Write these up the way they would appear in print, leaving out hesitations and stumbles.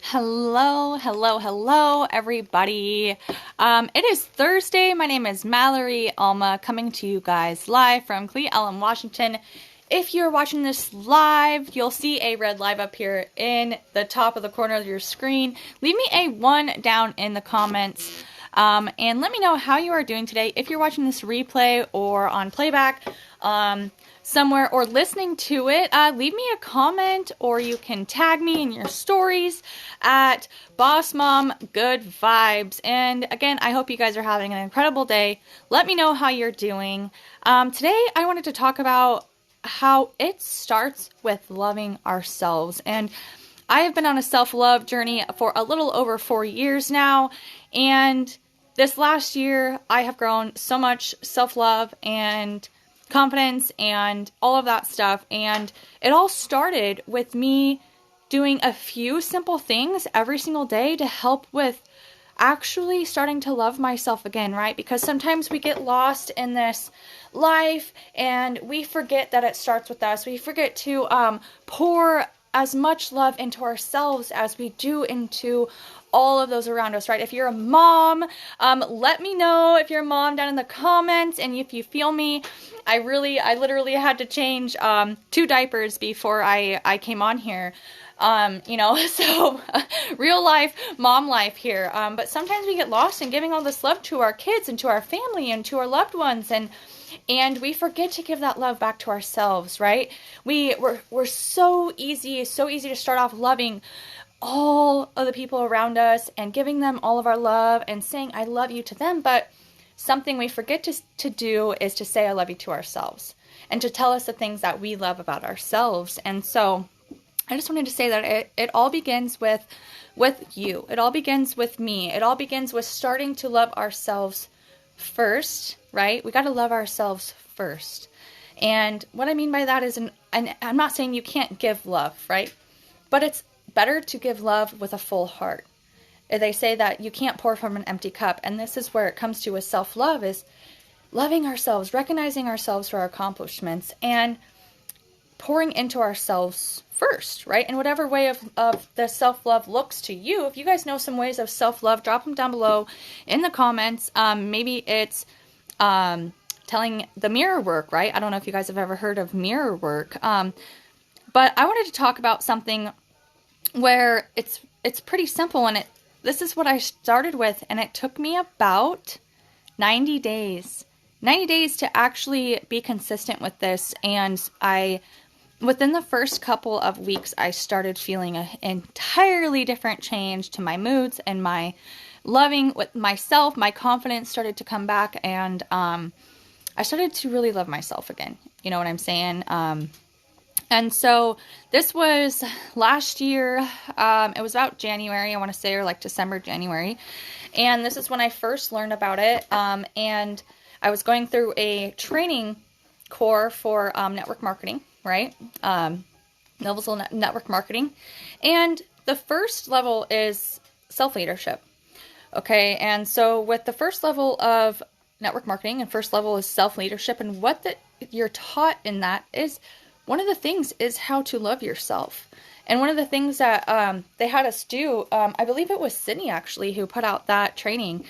Hello, everybody. It is Thursday. My name is Mallory Alma, coming to you guys live from Cle Elum, Washington. If you're watching this live, you'll see a red live up here in the top of the corner of your screen. Leave me a 1 down in the comments. And let me know how you are doing today. If you're watching this replay or on playback, somewhere or listening to it, leave me a comment, or you can tag me in your stories at Boss Mom Good Vibes. And again, I hope you guys are having an incredible day. Let me know how you're doing. Today, I wanted to talk about how it starts with loving ourselves. And I have been on a self-love journey for a little over 4 years now. And this last year, I have grown so much self-love and confidence and all of that stuff. And it all started with me doing a few simple things every single day to help with actually starting to love myself again, right? Because sometimes we get lost in this life and we forget that it starts with us. We forget to pour as much love into ourselves as we do into all of those around us, right? If you're a mom, let me know if you're a mom down in the comments. And if you feel me, I literally had to change 2 diapers before I came on here. So real life, mom life here. But sometimes we get lost in giving all this love to our kids and to our family and to our loved ones, and we forget to give that love back to ourselves, right? We're so easy to start off loving all of the people around us and giving them all of our love and saying I love you to them, but something we forget to do is to say I love you to ourselves and to tell us the things that we love about ourselves. And so I just wanted to say that it all begins with you. It all begins with me. It all begins with starting to love ourselves first, right? We got to love ourselves first. And what I mean by that is, and I'm not saying you can't give love, right? But it's better to give love with a full heart. They say that you can't pour from an empty cup. And this is where it comes to with self-love, is loving ourselves, recognizing ourselves for our accomplishments, and pouring into ourselves first, right? In whatever way of the self-love looks to you. If you guys know some ways of self-love, drop them down below in the comments. Maybe it's telling the mirror work, right? I don't know if you guys have ever heard of mirror work. But I wanted to talk about something where it's pretty simple, and this is what I started with, and it took me about 90 days. 90 days to actually be consistent with this, and within the first couple of weeks, I started feeling an entirely different change to my moods and my loving with myself. My confidence started to come back, and I started to really love myself again. You know what I'm saying? And so this was last year. It was about January, I want to say, or like December, January. And this is when I first learned about it. And I was going through a training core for network marketing, right? Levels of network marketing. And the first level is self-leadership. Okay. And so with the first level of network marketing and first level is self-leadership, and what you're taught in that is, one of the things is how to love yourself. And one of the things that they had us do, I believe it was Sydney actually who put out that training.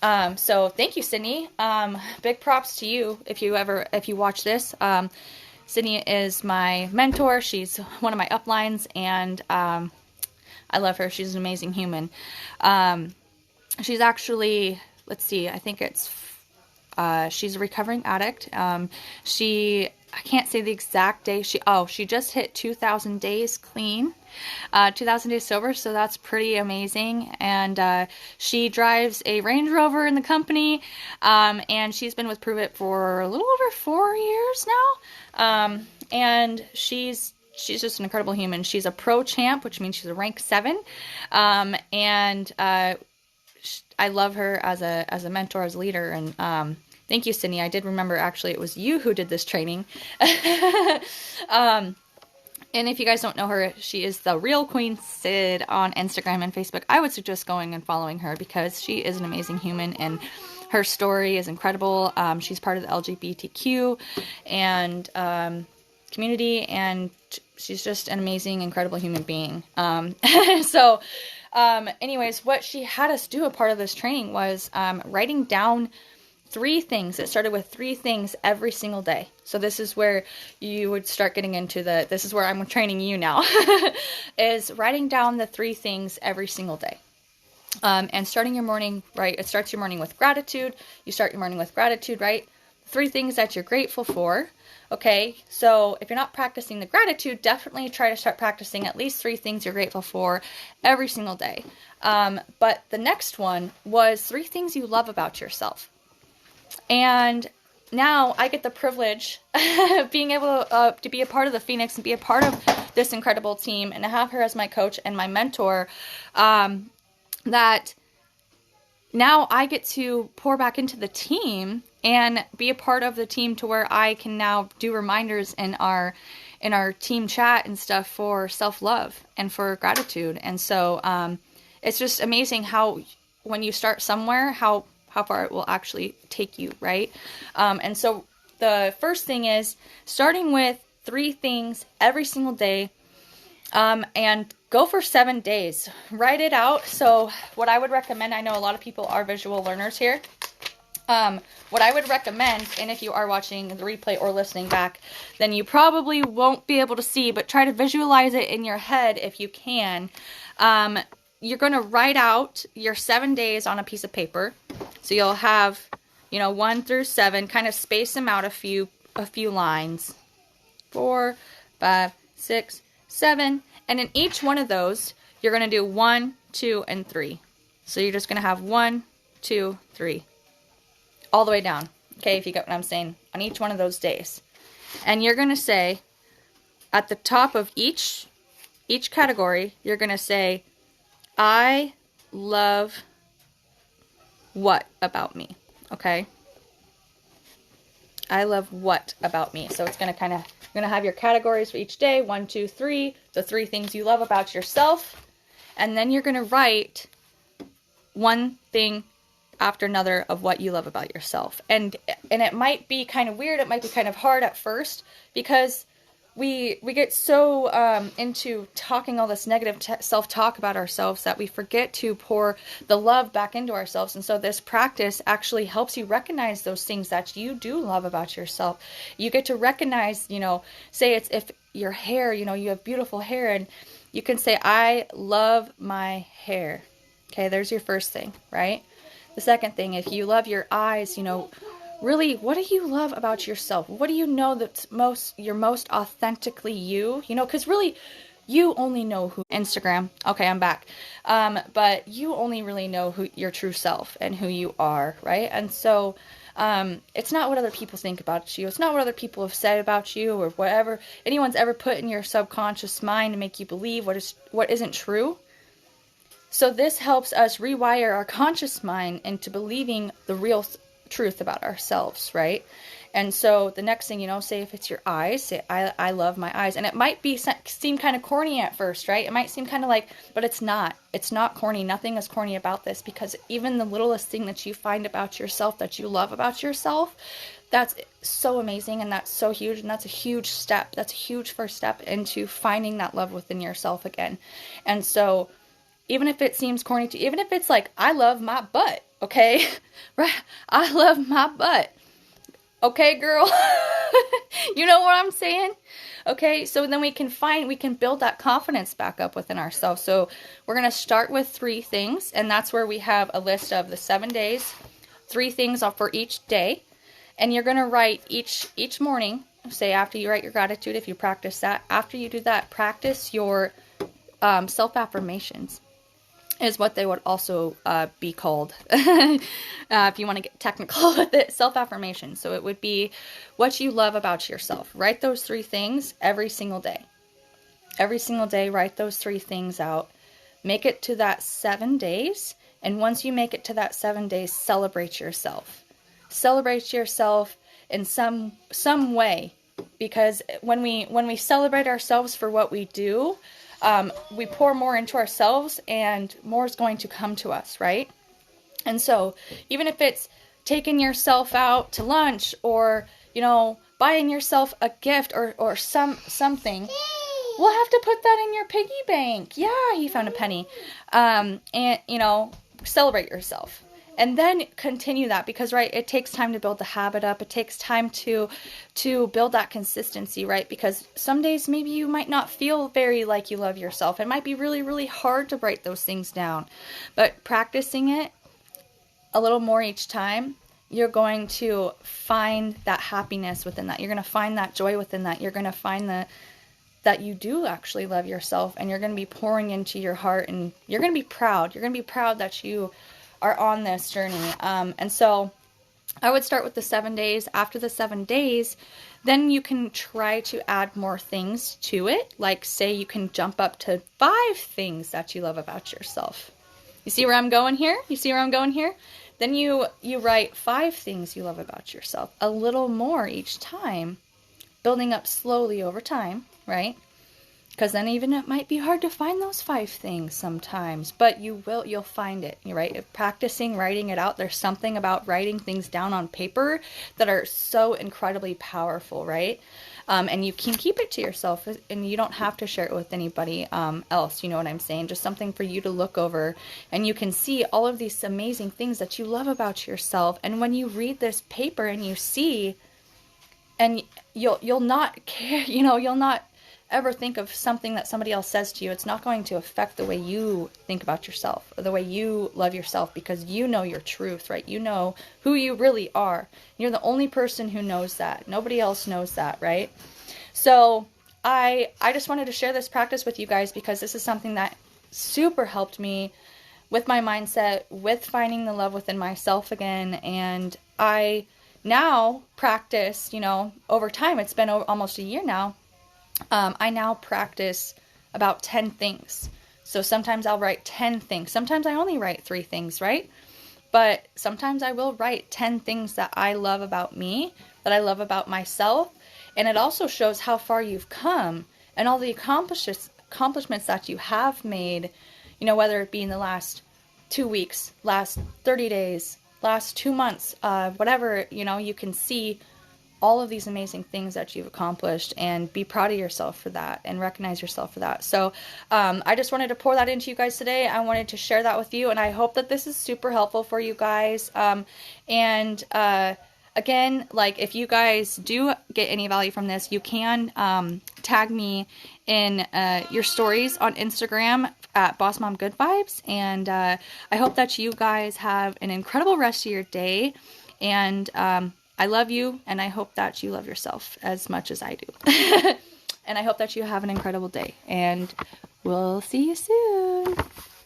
So thank you, Sydney. Big props to you if you watch this. Sydney is my mentor. She's one of my uplines, and I love her. She's an amazing human. She's actually, let's see, I think she's a recovering addict. I can't say the exact day. She just hit 2,000 days clean, 2,000 days sober. So that's pretty amazing. And she drives a Range Rover in the company. And she's been with Prove It for a little over 4 years now. And she's just an incredible human. She's a pro champ, which means she's a rank 7. And I love her as a mentor, as a leader. And thank you, Sydney. I did remember, actually, it was you who did this training. And if you guys don't know her, she is the real Queen Sid on Instagram and Facebook. I would suggest going and following her because she is an amazing human, and her story is incredible. She's part of the LGBTQ and community, and she's just an amazing, incredible human being. Anyways, what she had us do a part of this training was writing down 3 things. It started with 3 things every single day. So this is where you would start getting into this is where I'm training you now, is writing down the 3 things every single day. And starting your morning, right? It starts your morning with gratitude. You start your morning with gratitude, right? 3 things that you're grateful for. Okay, so if you're not practicing the gratitude, definitely try to start practicing at least 3 things you're grateful for every single day. But the next one was 3 things you love about yourself. And now I get the privilege of being able to be a part of the Phoenix and be a part of this incredible team and to have her as my coach and my mentor, that now I get to pour back into the team and be a part of the team to where I can now do reminders in our team chat and stuff for self-love and for gratitude. And so it's just amazing how when you start somewhere, how far it will actually take you, right? And so the first thing is starting with 3 things every single day, and go for 7 days. Write it out. So what I would recommend, I know a lot of people are visual learners here. What I would recommend, and if you are watching the replay or listening back, then you probably won't be able to see, but try to visualize it in your head if you can. You're going to write out your 7 days on a piece of paper. So you'll have, 1 through 7, kind of space them out a few lines. 4, 5, 6, 7. And in each one of those, you're going to do 1, 2, and 3. So you're just going to have 1, 2, 3. All the way down. Okay, if you get what I'm saying. On each one of those days. And you're going to say, at the top of each category, you're going to say, I love what about me? Okay? I love what about me? So it's going to you're going to have your categories for each day. 1, 2, 3. The 3 things you love about yourself. And then you're going to write one thing after another of what you love about yourself. And it might be kind of weird. It might be kind of hard at first because we get so into talking all this negative self-talk about ourselves that we forget to pour the love back into ourselves. And so this practice actually helps you recognize those things that you do love about yourself. You get to recognize, say it's if your hair, you have beautiful hair, and you can say, I love my hair. Okay, there's your first thing, right? The second thing, if you love your eyes, really, what do you love about yourself? What do you know that's you're most authentically you? Because really, you only know who Instagram. Okay, I'm back. But you only really know who your true self and who you are, right? And so it's not what other people think about you. It's not what other people have said about you or whatever anyone's ever put in your subconscious mind to make you believe what isn't true. So this helps us rewire our conscious mind into believing the real truth about ourselves, right? And so the next thing, say if it's your eyes, say I love my eyes. And it might seem kind of corny at first, right? It might seem kind of but it's not. It's not corny. Nothing is corny about this, because even the littlest thing that you find about yourself that you love about yourself, that's so amazing, and that's so huge, and that's a huge step. That's a huge first step into finding that love within yourself again. And so even if it seems corny to you, even if it's I love my butt, okay? Right? I love my butt. Okay, girl? You know what I'm saying? Okay, so then we can build that confidence back up within ourselves. So we're going to start with 3 things, and that's where we have a list of the 7 days, 3 things for each day. And you're going to write each morning, say after you write your gratitude, if you practice that, after you do that, practice your self-affirmations. Is what they would also be called, if you want to get technical with it, self-affirmation. So it would be what you love about yourself. Write those 3 things every single day. Every single day, write those 3 things out. Make it to that 7 days, and once you make it to that 7 days, celebrate yourself. Celebrate yourself in some way, because when we celebrate ourselves for what we do, we pour more into ourselves, and more is going to come to us, right? And so even if it's taking yourself out to lunch, or buying yourself a gift or something. We'll have to put that in your piggy bank. Yeah, he found a penny. And, you know, celebrate yourself. And then continue that because, right, it takes time to build the habit up. It takes time to build that consistency, right? Because some days maybe you might not feel very like you love yourself. It might be really, really hard to write those things down. But practicing it a little more each time, you're going to find that happiness within that. You're going to find that joy within that. You're going to find that you do actually love yourself, and you're going to be pouring into your heart, and you're going to be proud. You're going to be proud that you are on this journey. And so I would start with the 7 days. After the 7 days, then you can try to add more things to it. Like, say you can jump up to 5 things that you love about yourself. You see where I'm going here? You see where I'm going here? Then you write 5 things you love about yourself, a little more each time, building up slowly over time, right? Because then even it might be hard to find those 5 things sometimes, but you'll find it, right? Practicing writing it out. There's something about writing things down on paper that are so incredibly powerful, right? And you can keep it to yourself, and you don't have to share it with anybody else. You know what I'm saying? Just something for you to look over, and you can see all of these amazing things that you love about yourself. And when you read this paper and you see, and you'll not care, you know, you'll not ever think of something that somebody else says to you. It's not going to affect the way you think about yourself or the way you love yourself, because you know your truth, right? You know who you really are. You're the only person who knows that. Nobody else knows that, right? So I just wanted to share this practice with you guys because this is something that super helped me with my mindset, with finding the love within myself again. And I now practice, you know, over time. It's been almost a year now. I now practice about 10 things. So sometimes I'll write 10 things. Sometimes I only write 3 things, right? But sometimes I will write 10 things that I love about me, that I love about myself. And it also shows how far you've come and all the accomplishments that you have made, you know, whether it be in the last 2 weeks, last 30 days, last 2 months, whatever, you know, you can see all of these amazing things that you've accomplished and be proud of yourself for that and recognize yourself for that. So I just wanted to pour that into you guys today. I wanted to share that with you, and I hope that this is super helpful for you guys. Again, like, if you guys do get any value from this, you can tag me in your stories on Instagram at Boss Mom Good Vibes. And I hope that you guys have an incredible rest of your day. And I love you, and I hope that you love yourself as much as I do. And I hope that you have an incredible day, and we'll see you soon.